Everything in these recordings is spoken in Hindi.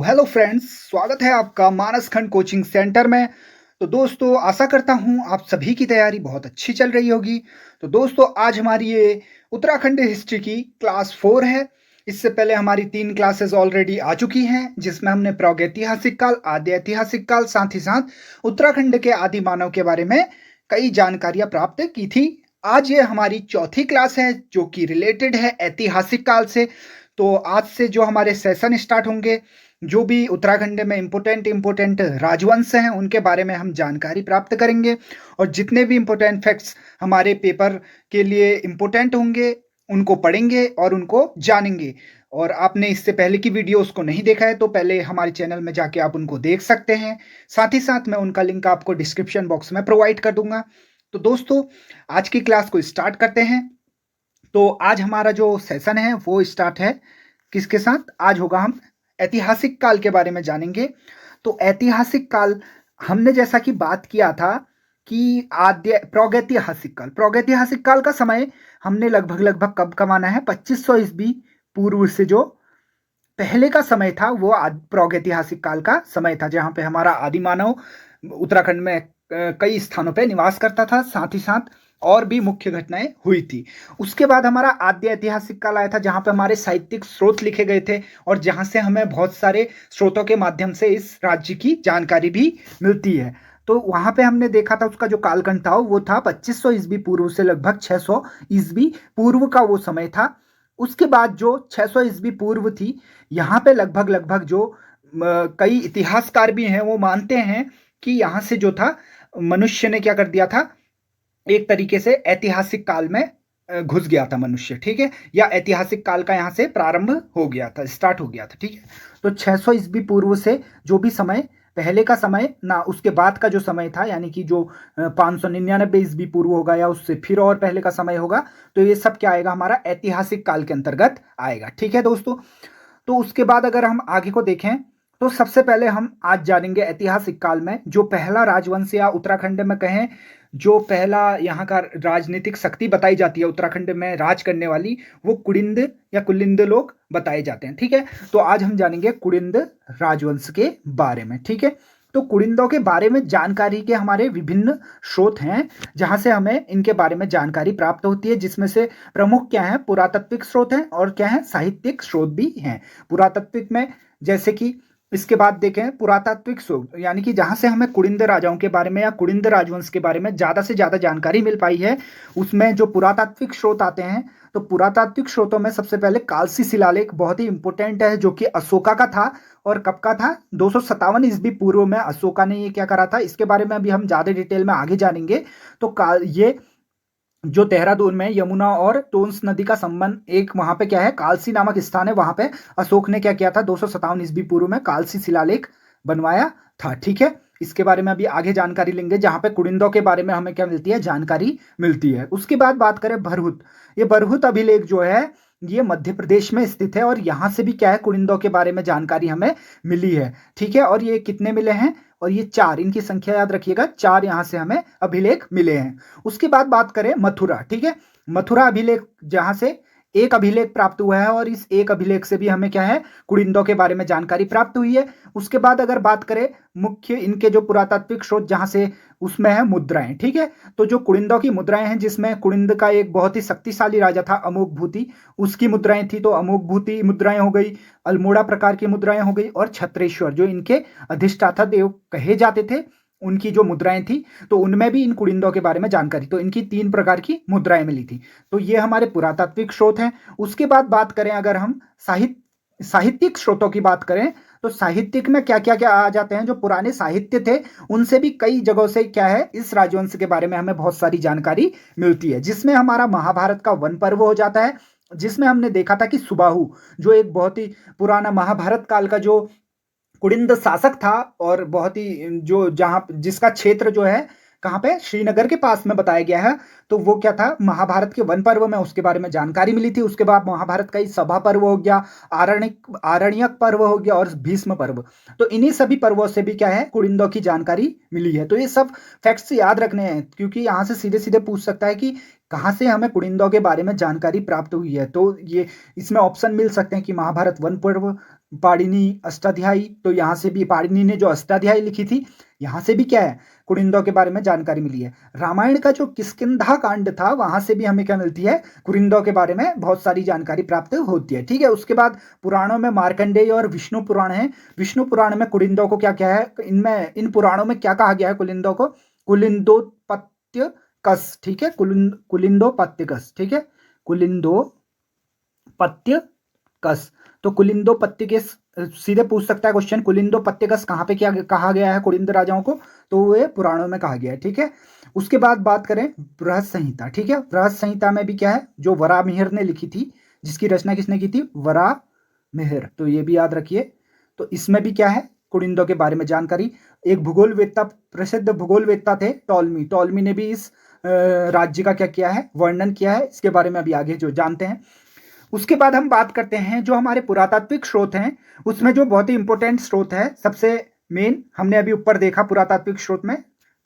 तो हेलो फ्रेंड्स, स्वागत है आपका मानस खंड कोचिंग सेंटर में। तो दोस्तों, आशा करता हूँ आप सभी की तैयारी बहुत अच्छी चल रही होगी। तो दोस्तों, आज हमारी ये उत्तराखंड हिस्ट्री की क्लास 4 है। इससे पहले हमारी 3 क्लासेस ऑलरेडी आ चुकी हैं, जिसमें हमने प्रागैतिहासिक काल, आद्य ऐतिहासिक काल, साथ ही साथ उत्तराखंड के आदि मानव के बारे में कई जानकारियां प्राप्त की थी। आज ये हमारी चौथी क्लास है, जो कि रिलेटेड है ऐतिहासिक काल से। तो आज से जो हमारे सेशन स्टार्ट होंगे, जो भी उत्तराखंड में इम्पोर्टेंट राजवंश हैं, उनके बारे में हम जानकारी प्राप्त करेंगे। और जितने भी इम्पोर्टेंट फैक्ट्स हमारे पेपर के लिए इम्पोर्टेंट होंगे, उनको पढ़ेंगे और उनको जानेंगे। और आपने इससे पहले की वीडियोस को नहीं देखा है, तो पहले हमारे चैनल में जाके आप उनको देख सकते हैं। साथ ही साथ मैं उनका लिंक आपको डिस्क्रिप्शन बॉक्स में प्रोवाइड कर दूंगा। तो दोस्तों, आज की क्लास को स्टार्ट करते हैं। तो आज हमारा जो सेशन है वो स्टार्ट है किसके साथ? आज होगा हम ऐतिहासिक काल के बारे में जानेंगे। तो ऐतिहासिक काल हमने जैसा कि बात किया था कि आद्य प्रागैतिहासिक काल का समय हमने लगभग कब का माना है? 2500 ईस्वी पूर्व से जो पहले का समय था वो प्रागैतिहासिक काल का समय था, जहां पे हमारा आदि मानव उत्तराखंड में कई स्थानों पे निवास करता था। साथ ही साथ और भी मुख्य घटनाएं हुई थी। उसके बाद हमारा आद्य ऐतिहासिक काल आया था, जहां पे हमारे साहित्यिक स्रोत लिखे गए थे और जहां से हमें बहुत सारे स्रोतों के माध्यम से इस राज्य की जानकारी भी मिलती है। तो वहां पे हमने देखा था उसका जो कालखंड था वो था 2500 ईस्वी पूर्व से लगभग 600 ईस्वी पूर्व का वो समय था। उसके बाद जो 600 ईस्वी पूर्व थी, यहाँ पे लगभग जो कई इतिहासकार भी हैं वो मानते हैं कि यहाँ से जो था मनुष्य ने क्या कर दिया था, एक तरीके से ऐतिहासिक काल में घुस गया था मनुष्य, ठीक है, या ऐतिहासिक काल का यहाँ से प्रारंभ हो गया था, स्टार्ट हो गया था, ठीक है। तो 600 ईस्वी पूर्व से जो भी समय पहले का समय ना, उसके बाद का जो समय था, यानी कि जो 599 ईस्वी पूर्व होगा या उससे फिर और पहले का समय होगा, तो ये सब क्या आएगा? हमारा ऐतिहासिक काल के अंतर्गत आएगा, ठीक है दोस्तों। तो उसके बाद अगर हम आगे को देखें, तो सबसे पहले हम आज जानेंगे ऐतिहासिक काल में जो पहला राजवंश, या उत्तराखंड में कहें जो पहला यहाँ का राजनीतिक शक्ति बताई जाती है उत्तराखंड में राज करने वाली, वो कुड़िंद या कुलिंद लोग बताए जाते हैं, ठीक है। तो आज हम जानेंगे कुड़िंद राजवंश के बारे में, ठीक है। तो कुड़िंदों के बारे में जानकारी के हमारे विभिन्न स्रोत हैं, जहां से हमें इनके बारे में जानकारी प्राप्त होती है, जिसमें से प्रमुख क्या है? पुरातात्विक स्रोत हैं और क्या है? साहित्यिक स्रोत भी हैं। पुरातात्विक में जैसे कि इसके बाद देखें पुरातात्विक स्रोत, यानी कि जहां से हमें कुड़िंद राजाओं के बारे में या कुड़िंद राजवंश के बारे में ज्यादा से ज्यादा जानकारी मिल पाई है, उसमें जो पुरातात्विक स्रोत आते हैं, तो पुरातात्विक स्रोतों में सबसे पहले कालसी शिलालेख बहुत ही इंपॉर्टेंट है, जो कि अशोका का था। और कब का था? 257 ईस्वी पूर्व में अशोका ने ये क्या करा था, इसके बारे में अभी हम ज्यादा डिटेल में आगे जानेंगे। तो ये जो देहरादून में यमुना और टोंस नदी का संबंध, एक वहां पे क्या है, कालसी नामक स्थान है, वहां पे अशोक ने क्या किया था, 257 ईस्वी पूर्व में कालसी शिलालेख बनवाया था, ठीक है। इसके बारे में अभी आगे जानकारी लेंगे, जहां पे कुड़िंदों के बारे में हमें क्या मिलती है? जानकारी मिलती है। उसके बाद बात करें भरहुत, ये भरहुत अभिलेख जो है ये मध्य प्रदेश में स्थित है, और यहां से भी क्या है, कुड़िंदों के बारे में जानकारी हमें मिली है, ठीक है। और ये कितने मिले हैं? और ये 4, इनकी संख्या याद रखिएगा, 4 यहां से हमें अभिलेख मिले हैं। उसके बाद बात करें मथुरा, ठीक है। मथुरा अभिलेख, जहां से एक अभिलेख प्राप्त हुआ है, और इस एक अभिलेख से भी हमें क्या है, कुड़िंदों के बारे में जानकारी प्राप्त हुई है। उसके बाद अगर बात करें मुख्य इनके जो पुरातात्विक स्रोत, जहां से उसमें है मुद्राएं, ठीक है। तो जो कुड़िंदों की मुद्राएं हैं, जिसमें कुड़िंद का एक बहुत ही शक्तिशाली राजा था अमोघ भूति, उसकी मुद्राएं थी, तो अमोघ भूति मुद्राएं हो गई, अल्मोड़ा प्रकार की मुद्राएं हो गई, और छत्रेश्वर जो इनके अधिष्ठाता देव कहे जाते थे, उनकी जो मुद्राएं थी, तो उनमें भी इन कुड़िंदों के बारे में जानकारी, तो इनकी 3 प्रकार की मुद्राएं मिली थी। तो ये हमारे पुरातात्विक स्रोत हैं। उसके बाद बात करें अगर हम साहित्यिक स्रोतों की बात करें, तो साहित्यिक में क्या क्या क्या आ जाते हैं? जो पुराने साहित्य थे, उनसे भी कई जगहों से क्या है, इस राजवंश के बारे में हमें बहुत सारी जानकारी मिलती है, जिसमें हमारा महाभारत का वन पर्व हो जाता है, जिसमें हमने देखा था कि सुबाहु जो एक बहुत ही पुराना महाभारत काल का जो कुड़िंद शासक था, और बहुत ही जो जहां जिसका क्षेत्र जो है कहाँ पे, श्रीनगर के पास में बताया गया है, तो वो क्या था, महाभारत के वन पर्व में उसके बारे में जानकारी मिली थी। उसके बाद महाभारत का ही सभा पर्व हो गया, आरण्यक पर्व हो गया, और भीष्म पर्व, तो इन्हीं सभी पर्वों से भी क्या है, कुड़िंदों की जानकारी मिली है। तो ये सब फैक्ट्स याद रखने हैं, क्योंकि यहाँ से सीधे सीधे पूछ सकता है कि कहाँ से हमें कुड़िंदों के बारे में जानकारी प्राप्त हुई है। तो ये इसमें ऑप्शन मिल सकते हैं कि महाभारत वन पर्व पाणिनि अष्टाध्यायी, तो यहाँ से भी पाणिनि ने जो अष्टाध्यायी लिखी थी, यहाँ से भी क्या है, कुरिंदों के बारे में जानकारी मिली है। रामायण का जो किष्किंधा कांड था, वहां से भी हमें क्या मिलती है, कुरिंदों के बारे में बहुत सारी जानकारी प्राप्त होती है। ठीक है, उसके बाद पुराणों में मार्कंडेय और विष्णु पुराण है। विष्णु पुराण में कुरिंदों को क्या क्या है, इनमें इन पुराणों में क्या कहा गया है कुलिंदों को, कुलिंदोपत्य कस। ठीक है, कुलिंदोपत्य कस। ठीक है, कुलिंदोपत्य कस। तो कुलिंदोपत्य के सीधे पूछ सकता है क्वेश्चन, कुलिंदोपत्य कस कहाँ पे क्या कहा गया है कुलिंद राजाओं को, तो वो पुराणों में कहा गया है। ठीक है, उसके बाद बात करें बृहत संहिता। ठीक है, बृहत संहिता में भी क्या है, जो वराहमिहिर ने लिखी थी, जिसकी रचना किसने की थी, वराहमिहिर, तो ये भी याद रखिए। तो इसमें भी क्या है, कुलिंदों के बारे में जानकारी। एक भूगोलवेत्ता, प्रसिद्ध भूगोलवेत्ता थे टॉलमी, टॉलमी ने भी इस राज्य का क्या किया है, वर्णन किया है। इसके बारे में अभी आगे जो जानते हैं। उसके बाद हम बात करते हैं जो हमारे पुरातात्विक स्रोत हैं, उसमें जो बहुत ही इंपॉर्टेंट स्रोत है, सबसे मेन हमने अभी ऊपर देखा पुरातात्विक स्रोत में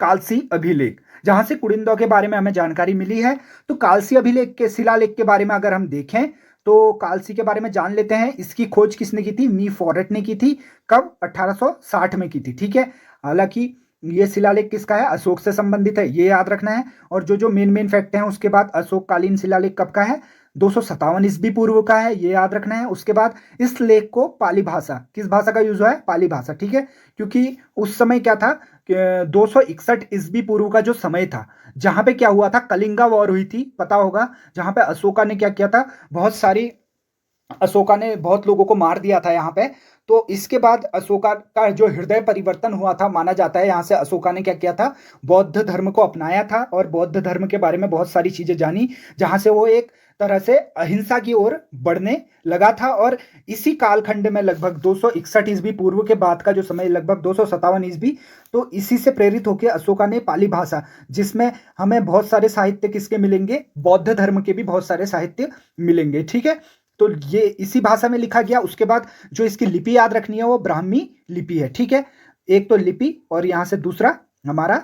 कालसी अभिलेख, जहां से कुलिंदों के बारे में हमें जानकारी मिली है। तो कालसी अभिलेख के शिलालेख के बारे में अगर हम देखें तो कालसी के बारे में जान लेते हैं। इसकी खोज किसने की थी, मी फॉरेट ने की थी। कब, 1860 में की थी। ठीक है, हालांकि ये शिलालेख किसका है, अशोक से संबंधित है, ये याद रखना है। और जो जो मेन फैक्ट हैं, उसके बाद अशोक कालीन शिलालेख कब का है, 257 ईस्वी पूर्व का है, ये याद रखना है। उसके बाद इस लेख को पाली भाषा, किस भाषा का यूज हुआ है, पाली भाषा। ठीक है, क्योंकि उस समय क्या था, 261 ईस्वी पूर्व का जो समय था, जहां पे क्या हुआ था, कलिंगा वॉर हुई थी, पता होगा, जहां पे अशोका ने क्या किया था, अशोका ने बहुत लोगों को मार दिया था यहाँ पे। तो इसके बाद अशोका का जो हृदय परिवर्तन हुआ था, माना जाता है यहाँ से अशोका ने क्या किया था, बौद्ध धर्म को अपनाया था और बौद्ध धर्म के बारे में बहुत सारी चीजें जानी, जहां से वो एक तरह से अहिंसा की ओर बढ़ने लगा था। और इसी कालखंड में लगभग 261 ईस्वी पूर्व के बाद का जो समय, लगभग 257 ईस्वी, तो इसी से प्रेरित होकर अशोका ने पाली भाषा, जिसमें हमें बहुत सारे साहित्य किसके मिलेंगे, बौद्ध धर्म के भी बहुत सारे साहित्य मिलेंगे। ठीक है, तो ये इसी भाषा में लिखा गया। उसके बाद जो इसकी लिपि याद रखनी है, वो ब्राह्मी लिपि है। ठीक है, एक तो लिपि और यहां से दूसरा हमारा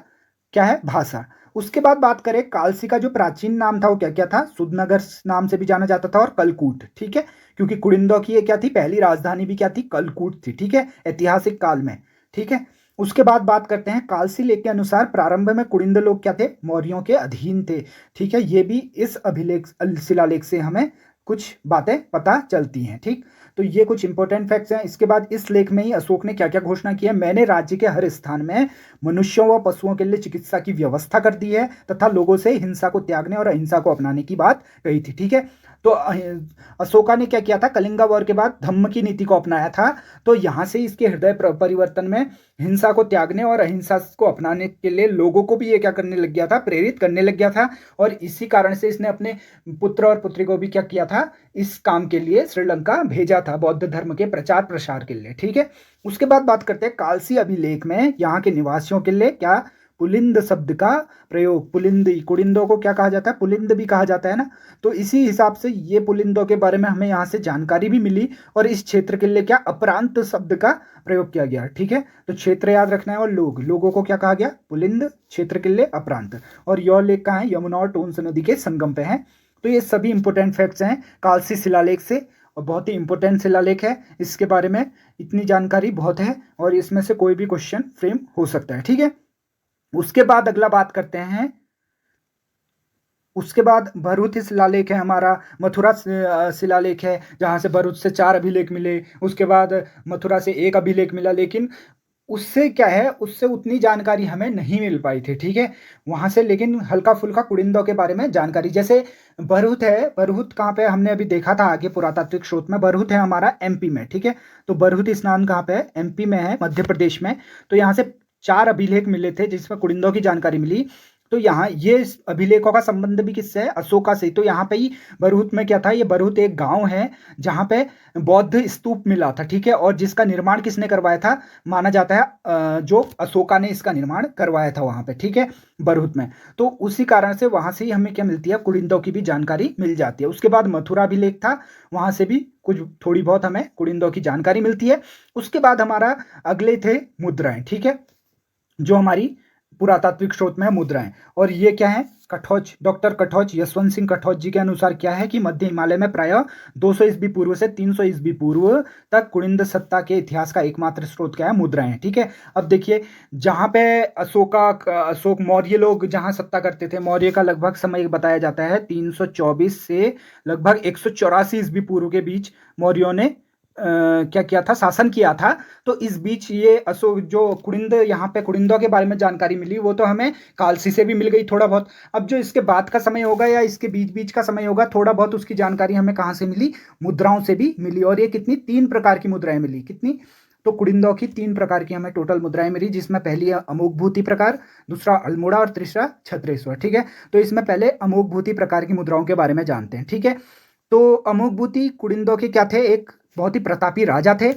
क्या है, भाषा। उसके बाद बात करें, कालसी का जो प्राचीन नाम था वो क्या क्या था, सुदनगर नाम से भी जाना जाता था और कलकूट। ठीक है, क्योंकि कुलिंदों की ये क्या थी, पहली राजधानी भी क्या थी, कलकूट थी। ठीक है, ऐतिहासिक काल में। ठीक है, उसके बाद बात करते हैं, कालसी लेख के अनुसार प्रारंभ में कुलिंद लोग क्या थे, मौर्यों के अधीन थे। ठीक है, ये भी इस अभिलेख शिलालेख से हमें कुछ बातें पता चलती हैं। ठीक, तो ये कुछ इंपॉर्टेंट फैक्ट्स हैं। इसके बाद इस लेख में ही अशोक ने क्या क्या घोषणा की है, मैंने राज्य के हर स्थान में मनुष्यों व पशुओं के लिए चिकित्सा की व्यवस्था कर दी है तथा लोगों से हिंसा को त्यागने और अहिंसा को अपनाने की बात कही थी। ठीक है, तो अशोका ने क्या किया था, कलिंगा वॉर के बाद धम्म की नीति को अपनाया था। तो यहां से इसके हृदय परिवर्तन में हिंसा को त्यागने और अहिंसा को अपनाने के लिए लोगों को भी ये क्या करने लग गया था, प्रेरित करने लग गया था। और इसी कारण से इसने अपने पुत्र और पुत्री को भी क्या किया था, इस काम के लिए श्रीलंका भेजा था, बौद्ध धर्म के प्रचार प्रसार के लिए। ठीक है, उसके बाद बात करते हैं, कालसी अभिलेख में यहाँ के निवासियों के लिए क्या, पुलिंद शब्द का प्रयोग, पुलिंद, कुलिंदों को क्या कहा जाता है, पुलिंद भी कहा जाता है ना। तो इसी हिसाब से ये पुलिंदों के बारे में हमें यहाँ से जानकारी भी मिली। और इस क्षेत्र के लिए क्या, अपरांत शब्द का प्रयोग किया गया। ठीक है, तो क्षेत्र याद रखना है। और लोगों को क्या कहा गया, पुलिंद, क्षेत्र के लिए अपरांत। और यह लेख कहाँ है, यमुना और टोंस नदी के संगम पे है। तो ये सभी इंपोर्टेंट फैक्ट्स हैं कालसी शिलालेख से, और बहुत ही इंपॉर्टेंट शिलालेख है। इसके बारे में इतनी जानकारी बहुत है और इसमें से कोई भी क्वेश्चन फ्रेम हो सकता है। ठीक है, उसके बाद अगला बात करते हैं, उसके बाद भरूच शिलालेख है हमारा, मथुरा शिलालेख है, जहां से भरूच से 4 अभिलेख मिले। उसके बाद मथुरा से 1 अभिलेख मिला, लेकिन उससे क्या है, उससे उतनी जानकारी हमें नहीं मिल पाई थी। ठीक है, वहां से लेकिन हल्का फुल्का कुलिंदों के बारे में जानकारी, जैसे भरूच है, भरूच कहाँ पे हमने अभी देखा था आगे पुरातात्विक स्रोत में, भरूच है हमारा एमपी में। ठीक है, तो भरूच स्नान कहाँ पे है, एमपी में है, मध्य प्रदेश में। तो यहाँ से 4 अभिलेख मिले थे जिसमें कुलिंदों की जानकारी मिली। तो यहाँ ये अभिलेखों का संबंध भी किससे है, अशोका से। तो यहाँ पे ही भरूच में क्या था, ये भरूच एक गांव है जहाँ पे बौद्ध स्तूप मिला था। ठीक है, और जिसका निर्माण किसने करवाया था, माना जाता है जो अशोका ने इसका निर्माण करवाया था वहां पे। ठीक है, भरूच में। तो उसी कारण से वहां से ही हमें क्या मिलती है, कुलिंदों की भी जानकारी मिल जाती है। उसके बाद मथुरा अभिलेख था, वहां से भी कुछ थोड़ी बहुत हमें कुलिंदों की जानकारी मिलती है। उसके बाद हमारा अगले थे मुद्राएं। ठीक है, जो हमारी पुरातात्विक स्रोत में है मुद्राएं। और ये क्या है, कठोच, डॉक्टर कठोच, यशवंत सिंह कठोच जी के अनुसार क्या है कि मध्य हिमालय में प्रायः 200 ईस्वी पूर्व से 300 ईस्वी पूर्व तक कुड़िंद सत्ता के इतिहास का एकमात्र स्रोत क्या है, मुद्राएं। ठीक है, अब देखिए जहां पे अशोक मौर्य लोग जहां सत्ता करते थे, मौर्य का लगभग समय बताया जाता है 324 से लगभग 184 ईस्वी पूर्व के बीच मौर्यों ने क्या किया था, शासन किया था। तो इस बीच ये अशोक जो कुड़िंद, यहाँ पे कुड़िंदों के बारे में जानकारी मिली वो तो हमें कालसी से भी मिल गई थोड़ा बहुत। अब जो इसके बाद का समय होगा या इसके बीच बीच का समय होगा, थोड़ा बहुत उसकी जानकारी हमें कहाँ से मिली, मुद्राओं से भी मिली। और ये कितनी, 3 प्रकार की मुद्राएं मिली। कितनी, तो कुड़िंदों की 3 प्रकार की हमें टोटल मुद्राएं मिली, जिसमें पहली है अमोघ भूति प्रकार, दूसरा अल्मोड़ा और तीसरा छत्रेश्वर। ठीक है, तो इसमें पहले अमोघ भूति प्रकार की मुद्राओं के बारे में जानते हैं। ठीक है, तो अमोघ भूति कुड़िंदों के क्या थे, एक बहुत ही प्रतापी राजा थे।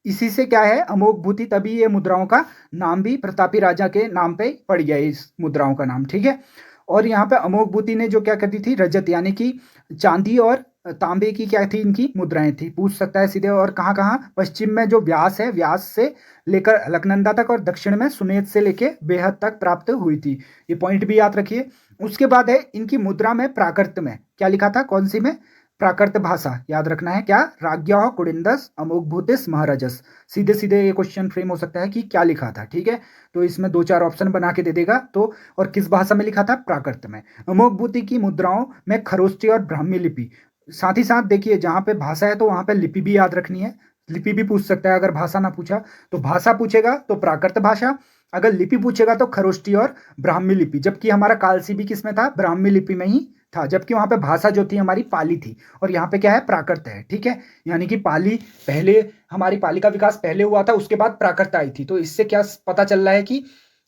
इसी से क्या है, अमोघ भूति, तभी ये मुद्राओं का नाम भी प्रतापी राजा के नाम पे पड़ गया इस मुद्राओं का नाम। ठीक है, और यहाँ पे अमोघ भूति ने जो क्या करती थी, रजत यानी कि चांदी और तांबे की क्या थी, इनकी मुद्राएं थी। पूछ सकता है सीधे। और कहाँ कहाँ, पश्चिम में जो व्यास है, व्यास से लेकर अलकनंदा तक, और दक्षिण में सुमेध से लेके बेहद तक प्राप्त हुई थी। ये पॉइंट भी याद रखिए। उसके बाद है इनकी मुद्रा में प्राकृत में क्या लिखा था, कौन सी में, प्राकृत भाषा याद रखना है, क्या, राज्ञः कुड़िंदस अमोघ भूतिस महाराजस। सीधे सीधे ये क्वेश्चन फ्रेम हो सकता है कि क्या लिखा था। ठीक है, तो इसमें 2-4 ऑप्शन बना के दे देगा। तो और किस भाषा में लिखा था, प्राकृत में। अमोघ भूति की मुद्राओं में खरोष्ठी और ब्राह्मी लिपि, साथ ही साथ देखिए जहां पे भाषा है तो वहां पे लिपि भी याद रखनी है। लिपि भी पूछ सकता है, अगर भाषा ना पूछा तो भाषा पूछेगा तो प्राकृत भाषा, अगर लिपि पूछेगा तो खरोष्ठी और ब्राह्मी लिपि। जबकि हमारा कालसी भी किसमें था, ब्राह्मी लिपि में ही था, जबकि वहां पे भाषा जो थी हमारी पाली थी, और यहाँ पे क्या है, प्राकृत है। ठीक है, यानी कि पाली पहले, हमारी पाली का विकास पहले हुआ था, उसके बाद प्राकृत आई थी। तो इससे क्या पता चल रहा है कि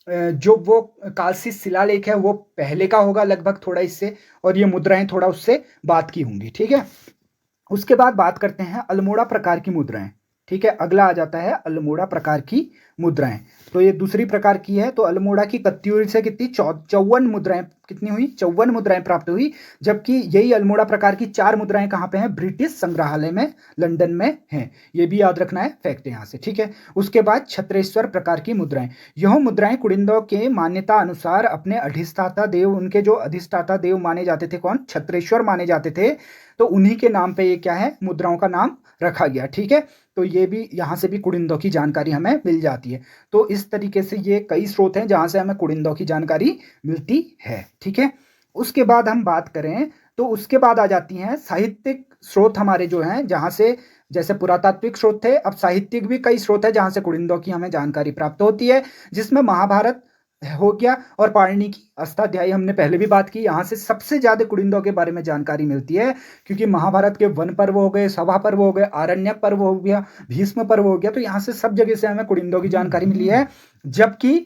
जो वो कालसी शिलालेख है वो पहले का होगा लगभग थोड़ा इससे, और ये मुद्राएं थोड़ा उससे बाद की होंगी। ठीक है, उसके बाद बात करते हैं अल्मोड़ा प्रकार की मुद्राएं। ठीक है, अगला आ जाता है अल्मोड़ा प्रकार की मुद्राएं। तो ये दूसरी प्रकार की है। तो अल्मोड़ा की कत्यूरी से कितनी, 54 मुद्राएं, कितनी हुई, 54 मुद्राएं प्राप्त हुई। जबकि यही अल्मोड़ा प्रकार की 4 मुद्राएं कहाँ पे हैं, ब्रिटिश संग्रहालय में लंदन में हैं। ये भी याद रखना है, फैक्ट यहाँ से। ठीक है, उसके बाद छत्रेश्वर प्रकार की मुद्राएं। यह मुद्राएं कुड़िंदों के मान्यता अनुसार अपने अधिष्ठाता देव, उनके जो अधिष्ठाता देव माने जाते थे, कौन, छत्रेश्वर माने जाते थे, तो उन्हीं के नाम पे ये क्या है, मुद्राओं का नाम रखा गया। ठीक है, तो ये भी यहाँ से भी कुड़िंदों की जानकारी हमें मिल जाती है। तो इस तरीके से ये कई स्रोत हैं जहाँ से हमें कुड़िंदों की जानकारी मिलती है। ठीक है, उसके बाद हम बात करें तो उसके बाद आ जाती हैं साहित्यिक स्रोत हमारे जो हैं, जहाँ से, जैसे पुरातात्विक स्रोत थे, अब साहित्यिक भी कई स्रोत है जहाँ से कुड़िंदों की हमें जानकारी प्राप्त होती है, जिसमें महाभारत हो गया और पाणिनि की अष्टाध्यायी हमने पहले भी बात की। यहाँ से सबसे ज्यादा कुड़िंदों के बारे में जानकारी मिलती है, क्योंकि महाभारत के वन पर्व हो गए, सभा पर्व हो गए, आरण्यक पर्व हो गया, भीष्म पर्व हो गया, तो यहाँ से सब जगह से हमें कुड़िंदों की जानकारी मिली है। जबकि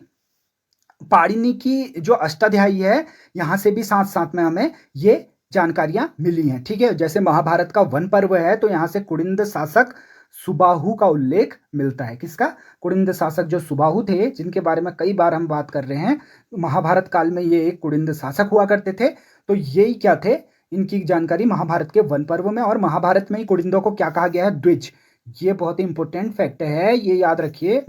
पाणिनि की जो अष्टाध्यायी है, यहाँ से भी साथ साथ में हमें ये जानकारियां मिली हैं। ठीक है, जैसे महाभारत का वन पर्व है तो यहाँ से कुड़िंद शासक सुबाहु का उल्लेख मिलता है। किसका, कुड़िंद शासक जो सुबाहु थे, जिनके बारे में कई बार हम बात कर रहे हैं, महाभारत काल में ये एक कुड़िंद शासक हुआ करते थे। तो यही क्या थे, इनकी जानकारी महाभारत के वन पर्व में। और महाभारत में ही कुड़िंदों को क्या कहा गया है, द्विज। ये बहुत ही इंपॉर्टेंट फैक्ट है, ये याद रखिए।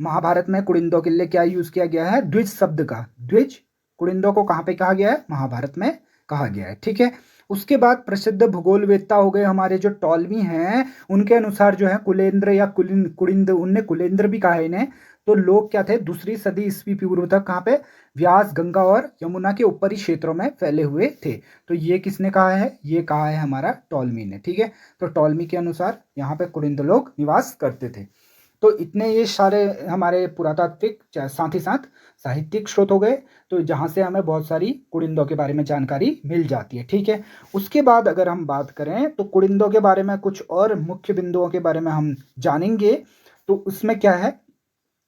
महाभारत में कुड़िंदों के लिए क्या यूज किया गया है, द्विज शब्द का। द्विज कुड़िंदों को कहाँ पे कहा गया है, महाभारत में कहा गया है। ठीक है, उसके बाद प्रसिद्ध भूगोलवेत्ता हो गए हमारे जो टॉलमी हैं, उनके अनुसार जो है कुलेंद्र या कुड़िंद, उनने कुलेंद्र भी कहा है इन्हें। तो लोग क्या थे, 2री सदी ईस्वी पूर्व तक कहाँ पे, व्यास, गंगा और यमुना के ऊपरी क्षेत्रों में फैले हुए थे। तो ये किसने कहा है, ये कहा है हमारा टॉलमी ने। ठीक है, तो टॉलमी के अनुसार यहाँ पे कुड़िंद लोग निवास करते थे। तो इतने ये सारे हमारे पुरातात्विक, साथ ही साथ साहित्यिक स्रोत हो गए, तो जहाँ से हमें बहुत सारी कुड़िंदों के बारे में जानकारी मिल जाती है। ठीक है, उसके बाद अगर हम बात करें तो कुड़िंदों के बारे में कुछ और मुख्य बिंदुओं के बारे में हम जानेंगे। तो उसमें क्या है,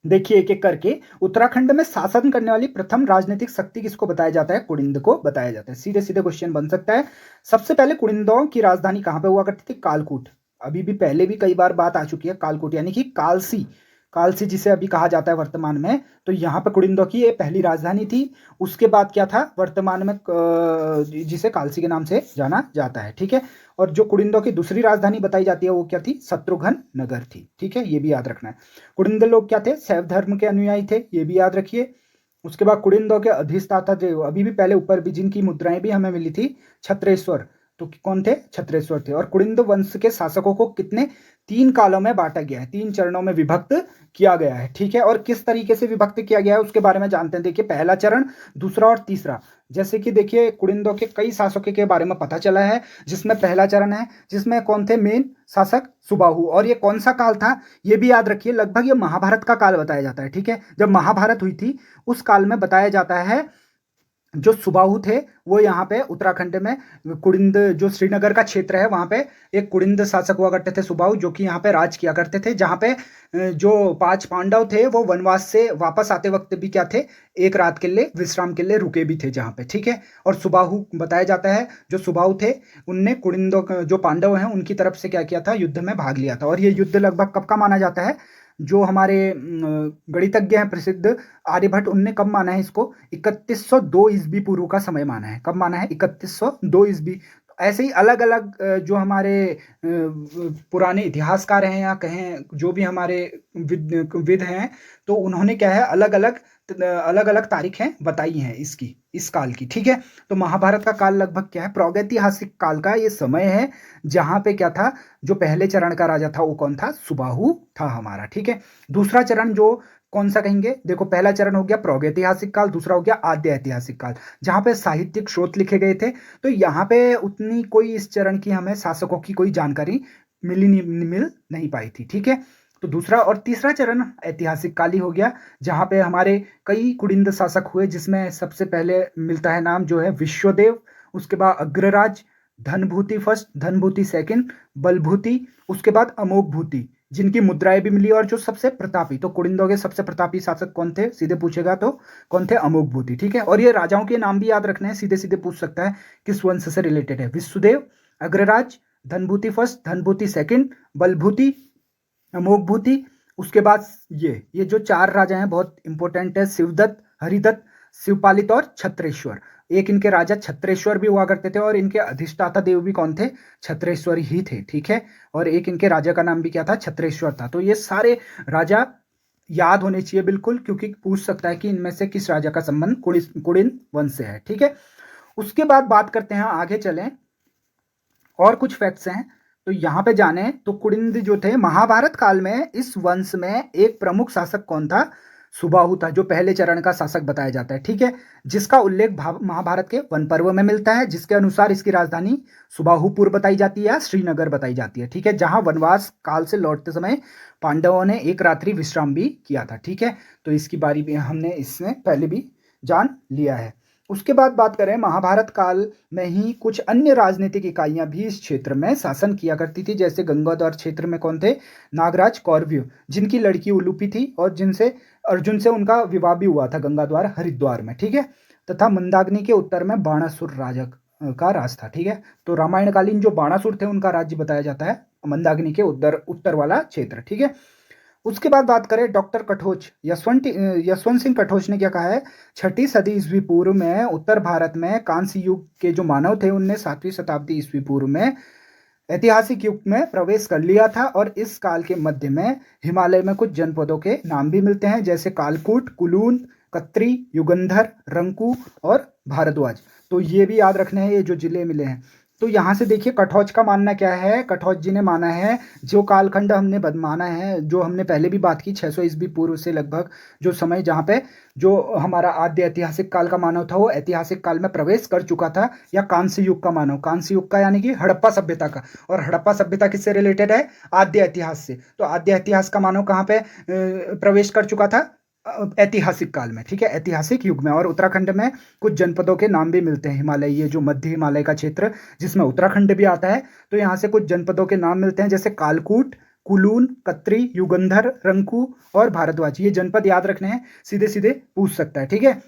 देखिए एक एक करके। उत्तराखंड में शासन करने वाली प्रथम राजनीतिक शक्ति किसको बताया जाता है, कुड़िंद को बताया जाता है। सीधे सीधे क्वेश्चन बन सकता है। सबसे पहले कुड़िंदों की राजधानी कहाँ पे हुआ करती थी, कालकूट। अभी भी पहले भी कई बार बात आ चुकी है, कालकूट यानी कि कालसी। कालसी जिसे अभी कहा जाता है वर्तमान में, तो यहाँ पे कुड़िंदो की ये पहली राजधानी थी। उसके बाद क्या था, वर्तमान में जिसे कालसी के नाम से जाना जाता है, ठीक है। और जो कुड़िंदो की दूसरी राजधानी बताई जाती है वो क्या थी, शत्रुघ्न नगर थी, ठीक है, ये भी याद रखना है। कुड़िंद लोग क्या थे, शैव धर्म के अनुयायी थे, ये भी याद रखिए। उसके बाद कुड़िंदो के अधिष्ठाता थे, अभी भी पहले ऊपर भी जिनकी मुद्राएं भी हमें मिली थी, छत्रेश्वर, तो कौन थे, छत्रेश्वर थे। और कुड़िंद वंश के शासकों को कितने, 3 कालों में बांटा गया है, 3 चरणों में विभक्त किया गया है, ठीक है। और किस तरीके से विभक्त किया गया है उसके बारे में जानते हैं। देखिए पहला चरण, दूसरा और तीसरा। जैसे कि देखिए कुड़िंदो के कई शासकों के बारे में पता चला है, जिसमें पहला चरण है, जिसमें कौन थे मेन शासक, सुबाहु। और ये कौन सा काल था, ये भी याद रखिए, लगभग ये महाभारत का काल बताया जाता है, ठीक है। जब महाभारत हुई थी उस काल में बताया जाता है जो सुबाहु थे वो यहाँ पे उत्तराखंड में कुड़िंद, जो श्रीनगर का क्षेत्र है वहां पे एक कुड़िंद शासक हुआ करते थे सुबाहु, जो कि यहाँ पे राज किया करते थे। जहाँ पे जो 5 पांडव थे वो वनवास से वापस आते वक्त भी क्या थे, एक रात के लिए विश्राम के लिए रुके भी थे जहाँ पे, ठीक है। और सुबाहु बताया जाता है, जो सुबाहु थे उनने कुड़िंदों जो पांडव हैं उनकी तरफ से क्या किया था, युद्ध में भाग लिया था। और ये युद्ध लगभग कब का माना जाता है, जो हमारे गणितज्ञ हैं प्रसिद्ध आर्यभट्ट, उनने कब माना है इसको, 3102 ईस्वी पूर्व का समय माना है। कब माना है, 3102 ईस्वी। ऐसे ही अलग अलग जो हमारे पुराने इतिहासकार हैं या कहें जो भी हमारे विद हैं, तो उन्होंने क्या है अलग अलग तारीखें बताई हैं इसकी, इस काल की, ठीक है। तो महाभारत का काल लगभग क्या है, प्रागैतिहासिक काल का ये समय है, जहां पे क्या था, जो पहले चरण का राजा था वो कौन था, सुबाहु था हमारा, ठीक है। दूसरा चरण जो कौन सा कहेंगे, देखो पहला चरण हो गया प्रागैतिहासिक काल, दूसरा हो गया आद्य ऐतिहासिक काल, जहां पे साहित्यिक स्रोत लिखे गए थे। तो यहाँ पे उतनी कोई इस चरण की हमें शासकों की कोई जानकारी मिल नहीं पाई थी, ठीक है। तो दूसरा और तीसरा चरण ऐतिहासिक काल ही हो गया, जहां पे हमारे कई कुड़िंद शासक हुए, जिसमें सबसे पहले मिलता है नाम जो है विश्वदेव, उसके बाद अग्रराज, धनभूति फर्स्ट, धनभूति सेकंड, बलभूति, उसके बाद अमोघभूति, जिनकी मुद्राएं भी मिली। और जो सबसे प्रतापी, तो कुड़िंदों के सबसे प्रतापी शासक कौन थे, सीधे पूछेगा तो कौन थे, अमोघभूति, ठीक है। और ये राजाओं के नाम भी याद रखने हैं, सीधे सीधे पूछ सकता है किस वंश से रिलेटेड है, विश्वदेव, अग्रराज, धनभूति फर्स्ट, धनभूति सेकंड, बलभूति, अमोघभूति। उसके बाद ये जो 4 राजा हैं बहुत इंपॉर्टेंट है, शिवदत्त, हरिदत्त, शिवपालित और छत्रेश्वर। एक इनके राजा छत्रेश्वर भी हुआ करते थे, और इनके अधिष्ठाता देव भी कौन थे, छत्रेश्वर ही थे, ठीक है। और एक इनके राजा का नाम भी क्या था, छत्रेश्वर था। तो ये सारे राजा याद होने चाहिए बिल्कुल, क्योंकि पूछ सकता है कि इनमें से किस राजा का संबंध कुड़िन वंश से है, ठीक है। उसके बाद बात करते हैं, आगे चलें, और कुछ फैक्ट्स हैं तो यहां पे जाने। तो कुड़िंद जो थे महाभारत काल में, इस वंश में एक प्रमुख शासक कौन था, सुबाहु था, जो पहले चरण का शासक बताया जाता है, ठीक है। जिसका उल्लेख महाभारत के वन पर्व में मिलता है, जिसके अनुसार इसकी राजधानी सुबाहुपुर बताई जाती है या श्रीनगर बताई जाती है, ठीक है। जहां वनवास काल से लौटते समय पांडवों ने एक रात्रि विश्राम भी किया था, ठीक है। तो इसकी बारी भी हमने इसमें पहले भी जान लिया है। उसके बाद बात करें, महाभारत काल में ही कुछ अन्य राजनीतिक इकाइयां भी इस क्षेत्र में शासन किया करती थी। जैसे गंगाद्वार क्षेत्र में कौन थे, नागराज कौरव्य, जिनकी लड़की उलूपी थी और जिनसे अर्जुन से उनका विवाह भी हुआ था गंगाद्वार हरिद्वार में, ठीक है। तथा मंदाग्नि के उत्तर में बाणासुर राजा का राज था, ठीक है। तो रामायणकालीन जो बाणासुर थे उनका राज्य बताया जाता है मंदाग्नि के उत्तर वाला क्षेत्र, ठीक है। उसके बाद बात करें डॉक्टर कठोच, यशवंत सिंह कठोच ने क्या कहा है, 6ठी सदी ईस्वी पूर्व में उत्तर भारत में कांस्य युग के जो मानव थे उनने 7वीं शताब्दी ईस्वी पूर्व में ऐतिहासिक युग में प्रवेश कर लिया था। और इस काल के मध्य में हिमालय में कुछ जनपदों के नाम भी मिलते हैं, जैसे कालकूट, कुलून, कत्री, युगंधर, रंकू और भारद्वाज। तो ये भी याद रखने हैं, ये जो जिले मिले हैं। तो यहाँ से देखिए कठोच का मानना क्या है, कठोच जी ने माना है, जो कालखंड हमने माना है, जो हमने पहले भी बात की, 600 ईस्वी पूर्व से लगभग जो समय जहाँ पे जो हमारा आद्य ऐतिहासिक काल का मानव था वो ऐतिहासिक काल में प्रवेश कर चुका था, या कांस्य युग का मानव, कांस्य युग का यानी कि हड़प्पा सभ्यता का। और हड़प्पा सभ्यता किससे रिलेटेड है, आद्य इतिहास से। तो आद्य इतिहास का मानव कहाँ पे प्रवेश कर चुका था, ऐतिहासिक काल में, ठीक है, ऐतिहासिक युग में। और उत्तराखंड में कुछ जनपदों के नाम भी मिलते हैं, हिमालय, ये जो मध्य हिमालय का क्षेत्र जिसमें उत्तराखंड भी आता है, तो यहाँ से कुछ जनपदों के नाम मिलते हैं, जैसे कालकूट, कुलून, कत्री, युगंधर, रंकू और भारद्वाज। ये जनपद याद रखने हैं, सीधे सीधे पूछ सकता है, ठीक है।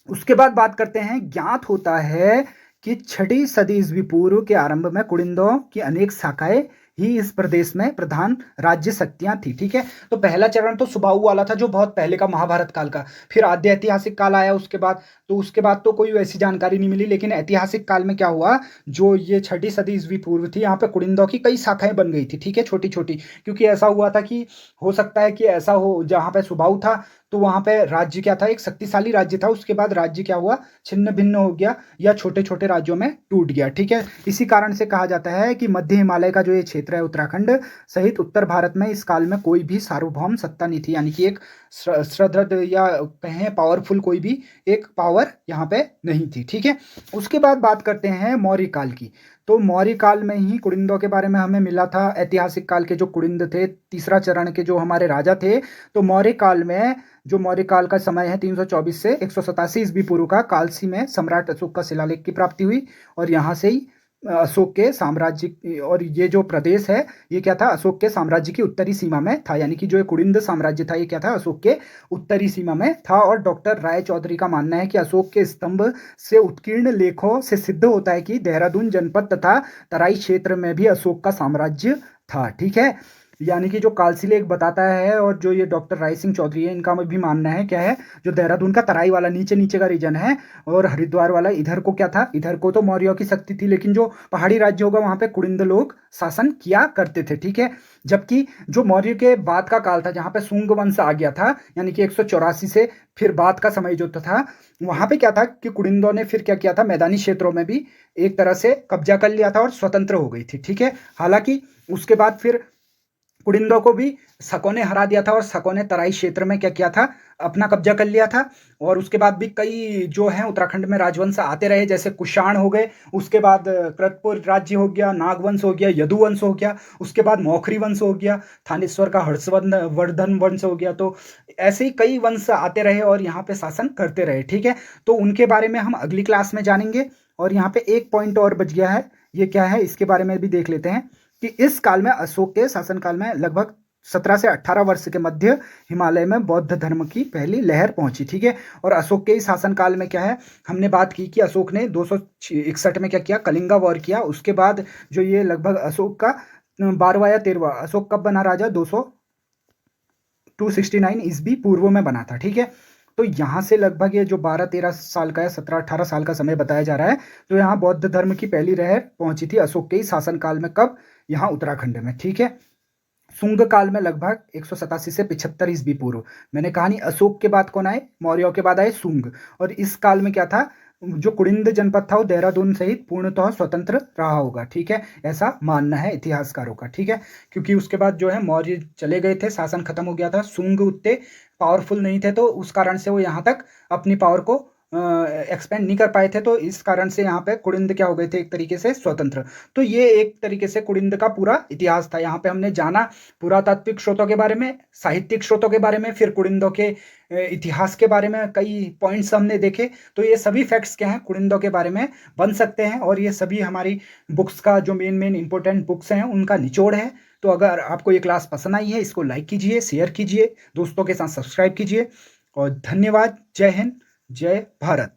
उसके बाद बात करते हैं, ज्ञात होता है कि 6ठी सदी ईस्वी पूर्व के आरंभ में कुड़िंदों की अनेक शाखाएं ही इस प्रदेश में प्रधान राज्य शक्तियां थी। ठीक है, तो पहला चरण तो सुबाहु वाला था जो बहुत पहले का महाभारत काल का। फिर आद्य ऐतिहासिक काल आया उसके बाद, तो उसके बाद तो कोई वैसी जानकारी नहीं मिली। लेकिन ऐतिहासिक काल में क्या हुआ, जो ये 6ठी सदी ईस्वी पूर्व थी, यहाँ पे कुड़िंदों की कई शाखाएं बन गई थी। ठीक है, छोटी छोटी, क्योंकि ऐसा हुआ था कि हो सकता है कि ऐसा हो जहाँ पे सुबाहु था तो वहां पे राज्य क्या था, एक शक्तिशाली राज्य था, उसके बाद राज्य क्या हुआ, छिन्न भिन्न हो गया या छोटे छोटे राज्यों में टूट गया। ठीक है, इसी कारण से कहा जाता है कि मध्य हिमालय का जो ये क्षेत्र है उत्तराखंड सहित उत्तर भारत में इस काल में कोई भी सार्वभौम सत्ता नहीं थी, यानी कि एक सुदृढ़ या कहें पावरफुल कोई भी एक पावर यहाँ पे नहीं थी। ठीक है, उसके बाद बात करते हैं मौर्य काल की। तो मौर्य काल में ही कुड़िंदों के बारे में हमें मिला था। ऐतिहासिक काल के जो कुड़िंद थे, तीसरा चरण के जो हमारे राजा थे, तो मौर्य काल में जो मौर्य काल का समय है 324 से 187 ईस्वी पूर्व का, कालसी में सम्राट अशोक का शिलालेख की प्राप्ति हुई और यहाँ से ही अशोक के साम्राज्य, और ये जो प्रदेश है ये क्या था, अशोक के साम्राज्य की उत्तरी सीमा में था, यानी कि जो कुड़िंद साम्राज्य था ये क्या था, अशोक के उत्तरी सीमा में था। और डॉक्टर राय चौधरी का मानना है कि अशोक के स्तंभ से उत्कीर्ण लेखों से सिद्ध होता है कि देहरादून जनपद तथा तराई क्षेत्र में भी अशोक का साम्राज्य था। ठीक है, यानी कि जो कालसी लेख बताता है और जो ये डॉक्टर राय सिंह चौधरी है इनका भी मानना है क्या है, जो देहरादून का तराई वाला नीचे नीचे का रीजन है और हरिद्वार वाला, इधर को क्या था, इधर को तो मौर्यों की शक्ति थी, लेकिन जो पहाड़ी राज्य होगा वहां पे कुड़िंद लोग शासन किया करते थे। ठीक है, जबकि जो मौर्य के बाद का काल था जहां पे शुंग वंश आ गया था, यानी कि 184 से फिर बाद का समय जो था, वहां पे क्या था कि कुड़िंदों ने फिर क्या किया था, मैदानी क्षेत्रों में भी एक तरह से कब्जा कर लिया था और स्वतंत्र हो गई थी। ठीक है, हालांकि उसके बाद फिर कुड़िंदों को भी शकों ने हरा दिया था और शकों ने तराई क्षेत्र में क्या किया था, अपना कब्जा कर लिया था। और उसके बाद भी कई जो हैं उत्तराखंड में राजवंश आते रहे, जैसे कुषाण हो गए, उसके बाद कृतपुर राज्य हो गया, नागवंश हो गया, यदुवंश हो गया, उसके बाद मौखरी वंश हो गया, थानेश्वर का हर्षवर्धन वंश हो गया। तो ऐसे ही कई वंश आते रहे और यहाँ पे शासन करते रहे। ठीक है, तो उनके बारे में हम अगली क्लास में जानेंगे। और यहाँ पे एक पॉइंट और बच गया है, ये क्या है इसके बारे में भी देख लेते हैं कि इस काल में, अशोक के शासनकाल में, लगभग 17 से 18 वर्ष के मध्य हिमालय में बौद्ध धर्म की पहली लहर पहुंची। ठीक है, और अशोक के शासनकाल में क्या है, हमने बात की कि अशोक ने 261 में क्या किया, कलिंगा वॉर किया। उसके बाद जो ये लगभग अशोक का 12वां या 13वां, अशोक कब बना राजा, 269 ईस्वी पूर्व में बना था। ठीक है, तो यहाँ से लगभग ये जो 12-13 साल का या 17-18 साल का समय बताया जा रहा है, तो यहाँ बौद्ध धर्म की पहली लहर पहुंची थी अशोक के ही शासनकाल में। कब, यहाँ उत्तराखंड में। ठीक है, शुंग काल में लगभग 187 से 75 ईस्वी पूर्व। मैंने कहा नहीं, अशोक के बाद कौन आए, मौर्यों के बाद आए शुंग। और इस काल में क्या था, जो कुड़िंद जनपद था वो देहरादून सहित पूर्णतः स्वतंत्र रहा होगा। ठीक है, ऐसा मानना है इतिहासकारों का। ठीक है, क्योंकि उसके बाद जो है मौर्य चले गए थे, शासन खत्म हो गया था, शुंग उतने पावरफुल नहीं थे, तो उस कारण से वो यहाँ तक अपनी पावर को एक्सपेंड नहीं कर पाए थे। तो इस कारण से यहाँ पे कुड़िंद क्या हो गए थे, एक तरीके से स्वतंत्र। तो ये एक तरीके से कुड़िंद का पूरा इतिहास था। यहाँ पे हमने जाना पुरातात्विक स्रोतों के बारे में, साहित्यिक स्रोतों के बारे में, फिर कुड़िंदों के इतिहास के बारे में कई पॉइंट्स हमने देखे। तो ये सभी फैक्ट्स क्या हैं, कुड़िंदों के बारे में बन सकते हैं, और ये सभी हमारी बुक्स का जो मेन मेन इंपॉर्टेंट बुक्स हैं उनका निचोड़ है। तो अगर आपको ये क्लास पसंद आई है, इसको लाइक कीजिए, शेयर कीजिए, दोस्तों के साथ सब्सक्राइब कीजिए। और धन्यवाद। जय हिंद, जय भारत।